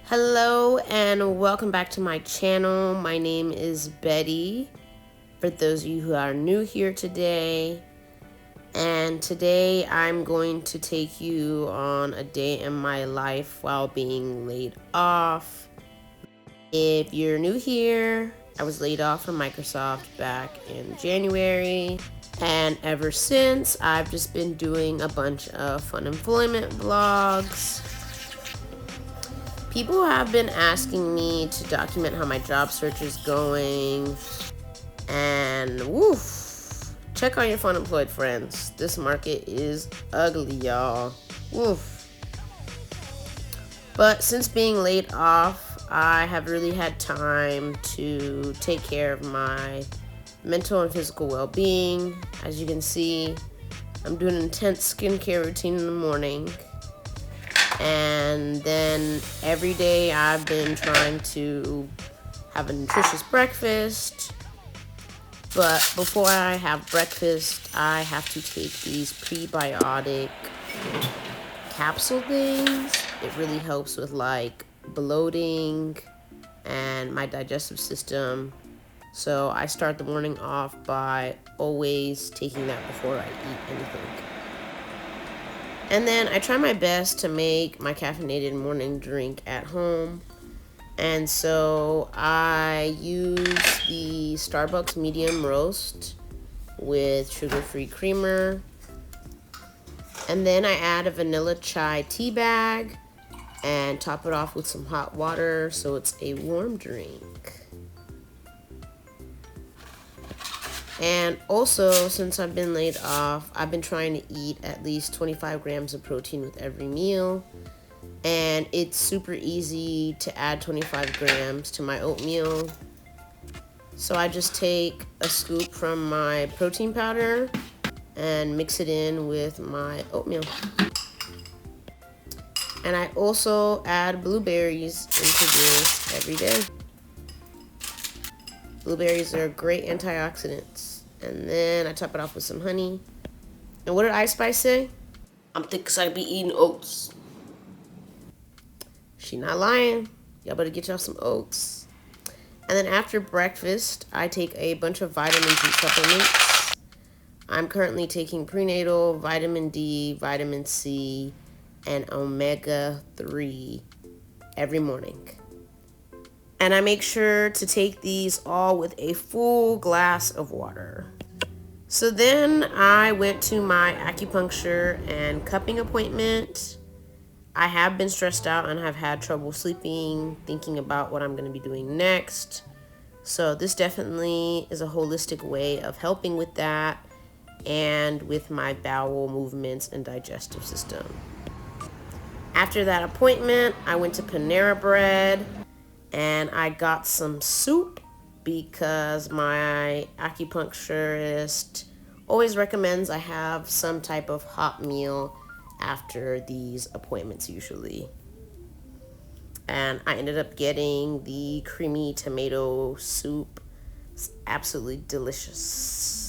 Hello and welcome back to my channel. My name is Betty, for those of you who are new here today. And today I'm going to take you on a day in my life while being laid off. If you're new here, I was laid off from Microsoft back in January. And ever since, I've just been doing a bunch of unemployment vlogs. People have been asking me to document how my job search is going, and woof, check on your unemployed friends. This market is ugly, y'all. Woof. But since being laid off, I have really had time to take care of my mental and physical well-being. As you can see, I'm doing an intense skincare routine in the morning. And then every day I've been trying to have a nutritious breakfast. But before I have breakfast, I have to take these prebiotic capsule things. It really helps with like bloating and my digestive system. So I start the morning off by always taking that before I eat anything. And then I try my best to make my caffeinated morning drink at home. And so I use the Starbucks medium roast with sugar-free creamer. And then I add a vanilla chai tea bag and top it off with some hot water so it's a warm drink. And also, since I've been laid off, I've been trying to eat at least 25 grams of protein with every meal. And it's super easy to add 25 grams to my oatmeal. So I just take a scoop from my protein powder and mix it in with my oatmeal. And I also add blueberries into this every day. Blueberries are great antioxidants. And then I top it off with some honey. And what did Ice Spice say? I'm thick 'cause I be eating oats. She not lying. Y'all better get y'all some oats. And then after breakfast, I take a bunch of vitamin D supplements. I'm currently taking prenatal, vitamin D, vitamin C, and omega-3 every morning. And I make sure to take these all with a full glass of water. So then I went to my acupuncture and cupping appointment. I have been stressed out and have had trouble sleeping, thinking about what I'm going to be doing next. So this definitely is a holistic way of helping with that and with my bowel movements and digestive system. After that appointment, I went to Panera Bread and I got some soup because my acupuncturist always recommends I have some type of hot meal after these appointments usually. And I ended up getting the creamy tomato soup. It's absolutely delicious.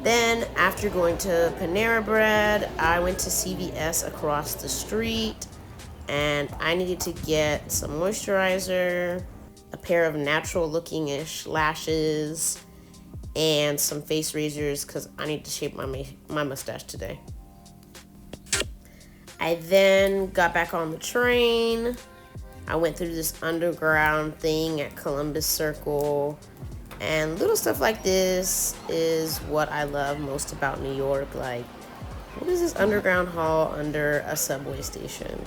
Then, after going to Panera Bread, I went to CVS across the street, and I needed to get some moisturizer, a pair of natural-looking-ish lashes, and some face razors because I need to shape my mustache today. I then got back on the train. I went through this underground thing at Columbus Circle. And little stuff like this is what I love most about New York. Like, what is this underground hall under a subway station?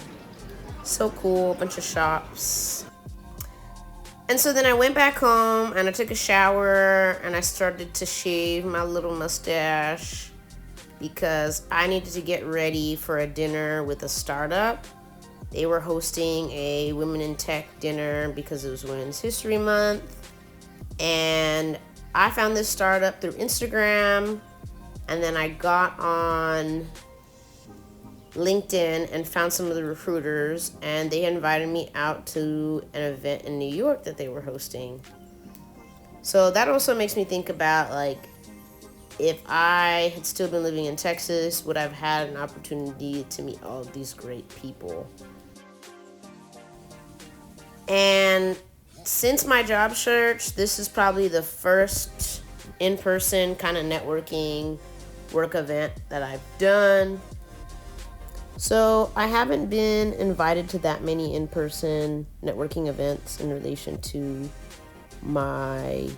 So cool, a bunch of shops. And so then I went back home and I took a shower and I started to shave my little mustache because I needed to get ready for a dinner with a startup. They were hosting a Women in Tech dinner because it was Women's History Month. And I found this startup through Instagram, and then I got on LinkedIn and found some of the recruiters, and they invited me out to an event in New York that they were hosting. So that also makes me think about like if I had still been living in Texas, would I have had an opportunity to meet all of these great people. And since my job search, this is probably the first in-person kind of networking work event that I've done. So I haven't been invited to that many in-person networking events in relation to my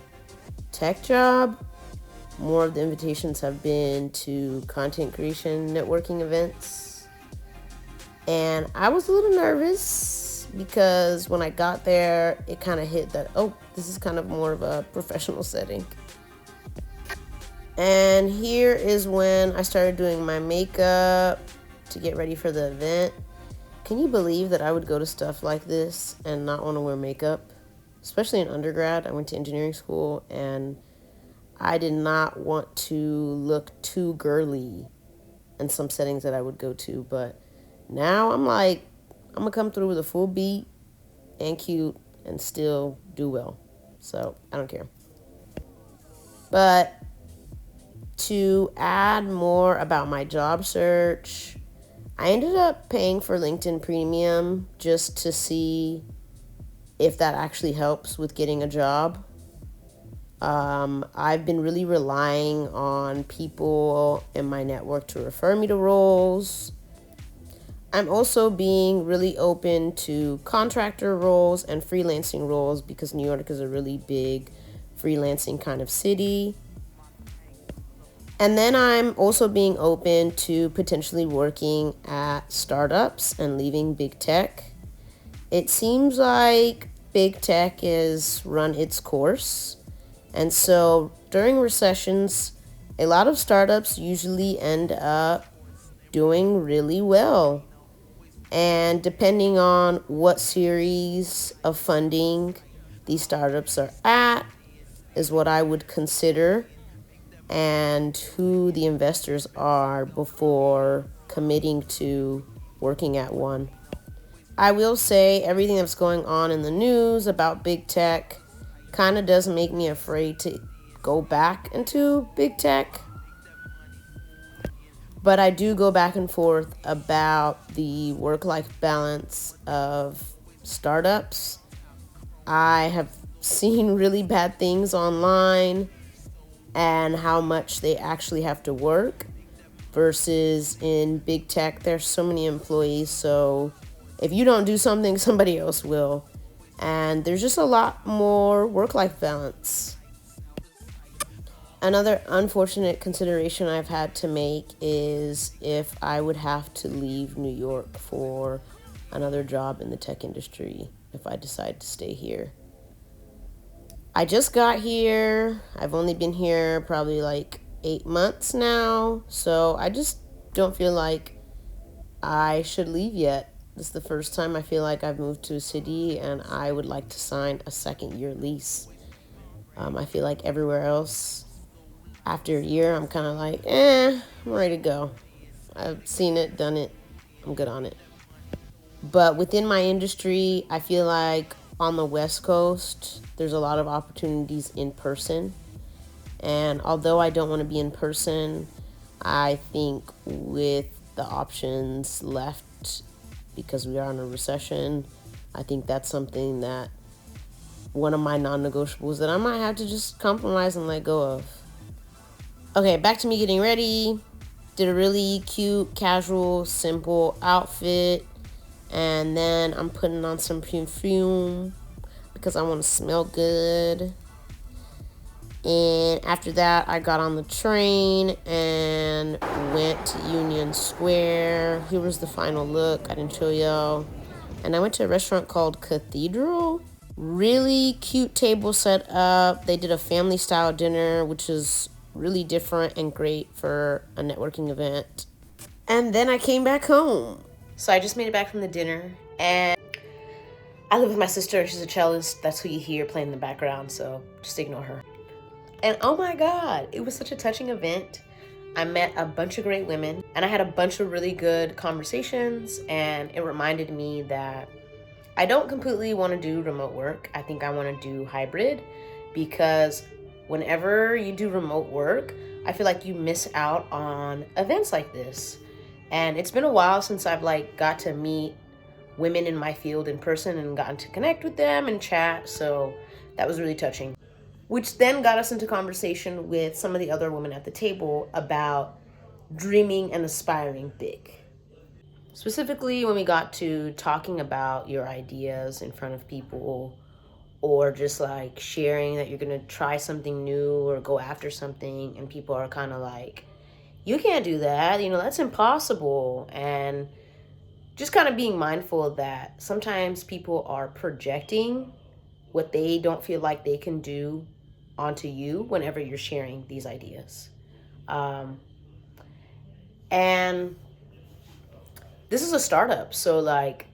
tech job. More of the invitations have been to content creation networking events. And I was a little nervous because when I got there, it kind of hit that, oh, this is kind of more of a professional setting. And here is when I started doing my makeup to get ready for the event. Can you believe that I would go to stuff like this and not want to wear makeup? Especially in undergrad. I went to engineering school and I did not want to look too girly in some settings that I would go to. But now I'm like, I'm going to come through with a full beat and cute and still do well. So I don't care. But to add more about my job search, I ended up paying for LinkedIn Premium just to see if that actually helps with getting a job. I've been really relying on people in my network to refer me to roles. I'm also being really open to contractor roles and freelancing roles because New York is a really big freelancing kind of city. And then I'm also being open to potentially working at startups and leaving big tech. It seems like big tech has run its course. And so during recessions, a lot of startups usually end up doing really well. And depending on what series of funding these startups are at is what I would consider and who the investors are before committing to working at one. I will say everything that's going on in the news about big tech kind of does make me afraid to go back into big tech. But I do go back and forth about the work-life balance of startups. I have seen really bad things online and how much they actually have to work versus in big tech, there's so many employees. So if you don't do something, somebody else will. And there's just a lot more work-life balance. Another unfortunate consideration I've had to make is if I would have to leave New York for another job in the tech industry if I decide to stay here. I just got here. I've only been here probably like 8 months now. So I just don't feel like I should leave yet. This is the first time I feel like I've moved to a city and I would like to sign a second-year lease. I feel like everywhere else, after a year, I'm kind of like, I'm ready to go. I've seen it, done it. I'm good on it. But within my industry, I feel like on the West Coast, there's a lot of opportunities in person. And although I don't want to be in person, I think with the options left, because we are in a recession, I think that's something that one of my non-negotiables that I might have to just compromise and let go of. Okay, back to me getting ready. Did a really cute, casual, simple outfit. And then I'm putting on some perfume because I want to smell good. And after that, I got on the train and went to Union Square. Here was the final look. I didn't show y'all. And I went to a restaurant called Cathedral. Really cute table set up. They did a family style dinner, which is really different and great for a networking event. And then I came back home. So I just made it back from the dinner, and I live with my sister. She's a cellist. That's who you hear playing in the background, so just ignore her. And oh my God, it was such a touching event. I met a bunch of great women, and I had a bunch of really good conversations, and it reminded me that I don't completely want to do remote work. I think I want to do hybrid, because whenever you do remote work, I feel like you miss out on events like this. And it's been a while since I've like got to meet women in my field in person and gotten to connect with them and chat. So that was really touching. Which then got us into conversation with some of the other women at the table about dreaming and aspiring big. Specifically, when we got to talking about your ideas in front of people, or just like sharing that you're gonna try something new or go after something, and people are kind of like, you can't do that, that's impossible. And just kind of being mindful of that. Sometimes people are projecting what they don't feel like they can do onto you whenever you're sharing these ideas. And this is a startup. So like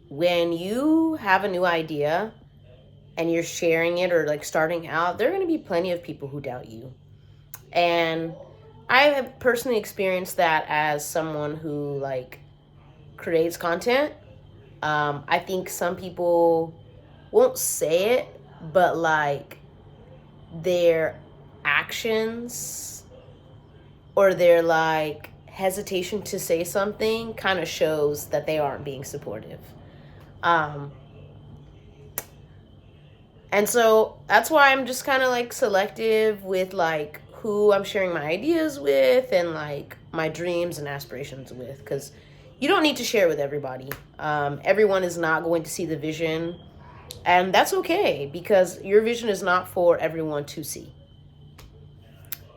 when you have a new idea and you're sharing it or like starting out, there are going to be plenty of people who doubt you. And I have personally experienced that as someone who like creates content. I think some people won't say it, but like their actions or their like hesitation to say something kind of shows that they aren't being supportive. And so that's why I'm just kind of like selective with like who I'm sharing my ideas with and like my dreams and aspirations with, because you don't need to share with everybody. Everyone is not going to see the vision, and that's okay because your vision is not for everyone to see.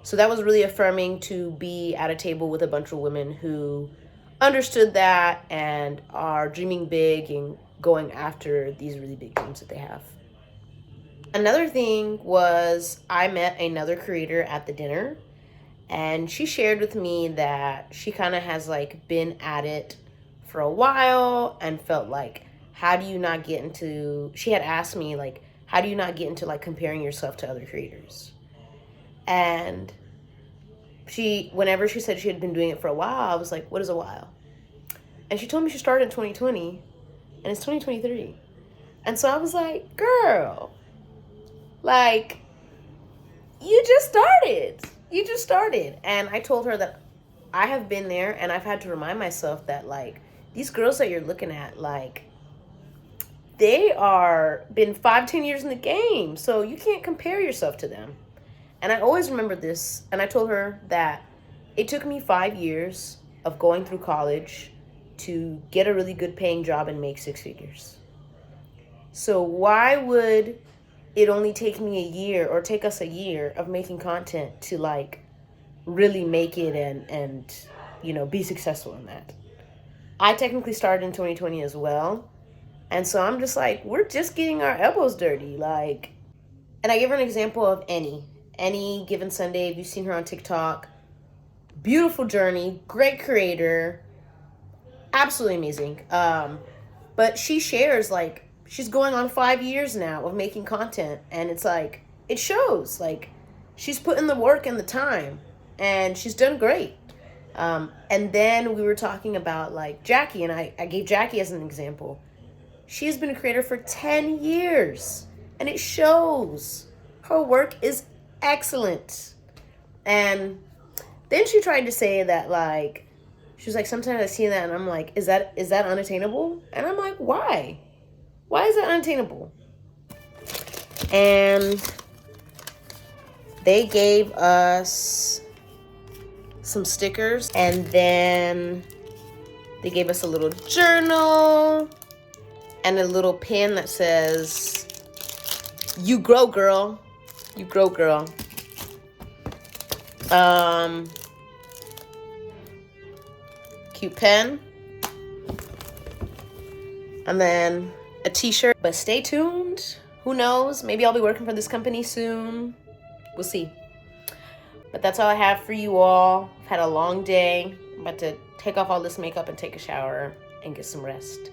So that was really affirming to be at a table with a bunch of women who understood that and are dreaming big and going after these really big dreams that they have. Another thing was I met another creator at the dinner, and she shared with me that she kind of has like been at it for a while and felt like, how do you not get into, she had asked me like, how do you not get into like comparing yourself to other creators? And whenever she said she had been doing it for a while, I was like, what is a while? And she told me she started in 2020 and it's 2023. And so I was like, girl, like, you just started. And I told her that I have been there and I've had to remind myself that like these girls that you're looking at, like they are been 5-10 years in the game. So you can't compare yourself to them. And I always remember this. And I told her that it took me 5 years of going through college to get a really good paying job and make 6 figures. So why would it only take me a year or take us a year of making content to like really make it and be successful in that? I technically started in 2020 as well. And so I'm just like, we're just getting our elbows dirty. Like, and I give her an example of Any Given Sunday. If you've seen her on TikTok, beautiful journey, great creator, absolutely amazing. But she shares like she's going on 5 years now of making content, and it's like it shows like she's put in the work and the time, and she's done great. And then we were talking about like Jackie, and I gave Jackie as an example. She's been a creator for 10 years, and it shows. Her work is excellent. And then she tried to say that like, she was like, sometimes I see that and I'm like, is that unattainable? And I'm like, why? Why is that unattainable? And they gave us some stickers, and then they gave us a little journal and a little pin that says, "You grow, girl. You grow, girl." Cute pen. And then a t-shirt. But stay tuned. Who knows? Maybe I'll be working for this company soon. We'll see. But that's all I have for you all. I've had a long day. I'm about to take off all this makeup and take a shower and get some rest.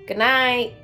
Good night.